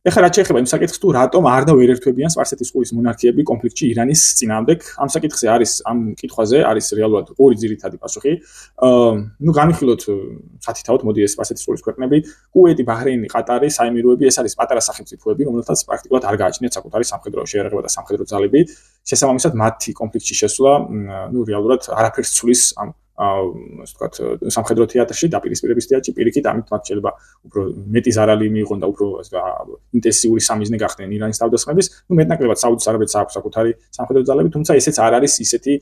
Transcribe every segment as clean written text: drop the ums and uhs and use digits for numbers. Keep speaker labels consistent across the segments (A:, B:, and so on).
A: ეხლა რაც შეეხება იმ საკითხს, თუ რატომ არ და ვერ ერთვებიან სპარსეთის ყურის მონარქიები კონფლიქტში ირანის წინააღმდეგ, ამ საკითხზე არის ამ კითხვაზე არის რეალურად ორი ძირითადი პასუხი. ნუ განვიხილოთ სათითაოდ, მოდი ეს სპარსეთის ყურის ქვეყნები, კუვეიტი, ბაჰრეინი, ყატარი, საემიროები, ეს არის პატარა სახელმწიფოები, რომელთაც პრაქტიკულად არ გააჩნიათ საკუთარი სამხედრო შეერაღება და სამხედრო ძალები. შესაბამისად, მათი კონფლიქტში შესვლა, ნუ რეალურად არაფერს ცulis ამ ასე ვთქვათ, სამხედრო თეატრში დაპირისპირების თეატრში პირიქით, ამით მათ შეიძლება უფრო მეტი ზარალი მიიღონ და უფრო ინტენსიური სამიზნე გახდნენ ირანის თავდასხმების. ნუ მეტნაკლებად საუდის არაბეთს აქვს საკუთარი სამხედრო ძალები, თუმცა ესეც არ არის ისეთი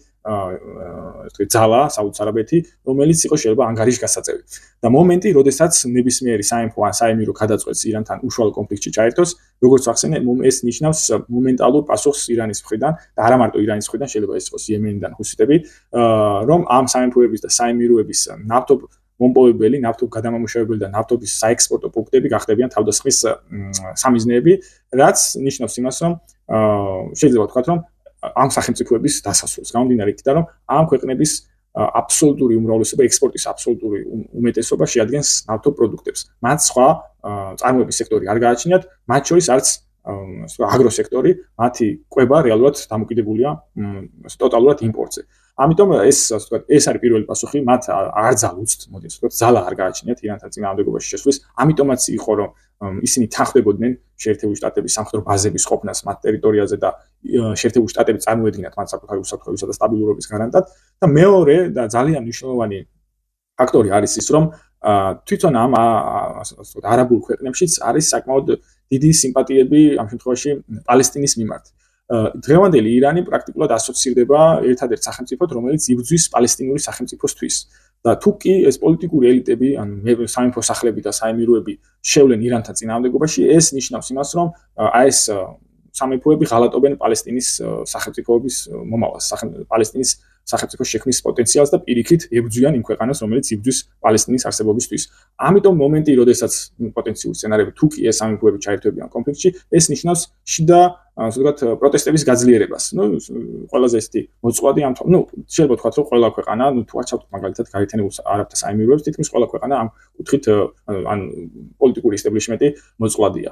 A: ძალა საუდის არაბეთი, რომელიც იყო შეიძლება ანგარიშგასაწევი. და მომენტი, როდესაც ნებისმიერი საემფო ან საემირო გადაწყვეტს ირანთან უშუალო კონფლიქტში ჩაერთოს, როგორც ვახსენე, ეს ნიშნავს მომენტალურ პასუხს ირანის მხრიდან და არა მარტო ირანის მხრიდან, შეიძლება ეს იყოს იემენიდან ჰუსიტები, რომ ამ საემფოების და საემიროების ნავთობ მომპოვებელი, ნავთობ გადამამუშავებელი და ნავთობის საექსპორტო პუნქტები გახდებიან თავდასხმის სამიზნეები, რაც ნიშნავს იმას, რომ შეიძლება ვთქვათ, რომ ამ სახელმწიფოების დასასრულს გამომდინარე იქიდან, რომ ამ ქვეყნების აბსოლუტური უმრავლესობა ექსპორტის აბსოლუტური უმეტესობა შეადგენს ნავთობ პროდუქტებს. მათ სხვა წარმოების სექტორი არ გააჩნიათ, მათ შორის არც აგროსექტორი, მათი კვება რეალურად დამოკიდებულია ტოტალურად იმპორტზე. ამიტომ ეს არის პირველი პასუხი, მათ არ ძალუცთ, მოდი ასე ვთქვათ, ძალა არ გააჩნიათ ირანთან წინააღმდეგობაში შესვლის. ამიტომაც იყო, რომ ისინი თანხმდებოდნენ შეერთებული შტატების სამხედრო ბაზების ყოფნას მათ ტერიტორიაზე და შეერთებული შტატები წარმოედგინათ მათ საკუთარი უსაფრთხოებისა და სტაბილურობის გარანტად. და მეორე და ძალიან მნიშვნელოვანი ფაქტორი არის ის, რომ თვითონ ამ ასე ვთქვათ, არაბულ ქვეყნებშიც არის საკმაოდ დიდი სიმპათიები ამ შემთხვევაში პალესტინის მიმართ. დღევანდელი ირანი პრაქტიკულად ასოცირდება ერთადერთ სახელმწიფოდ, რომელიც იბრძვის პალესტინური სახელმწიფოსთვის. და თუ კი ეს პოლიტიკური ელიტები, ანუ საიმფო სახლები და საემიროები შევლენ ირანთან წინააღმდეგობაში, ეს ნიშნავს იმას, რომ ეს სამეფოები ღალატობენ პალესტინის სახელმწიფოების მომავალს, პალესტინის სახელმწიფოს შექმნის პოტენციალს და პირიქით ებრძვიან იმ ქვეყანას, რომელიც იბრძვის პალესტინის არსებობისთვის. ამიტომ მომენტი, როდესაც პოტენციური სცენარები თუ კი ეს სამეფოები ჩაერთვებიან კონფლიქტში, ეს ნიშნავს შიდა ასე ვთქვათ, პროტესტების გაძლიერებას. ნუ ყველაზე ესეთი მოწყვლადი ამ შეიძლება ვთქვათ, რომ ყველა ქვეყანა, თუ არ ჩავთვალოთ მაგალითად გაერთიანებულ არაბთა საემიროებს, თითქმის ყველა ქვეყანა ამ კუთხით ან პოლიტიკური ესტაბლიშმენტი მოწყვლადია.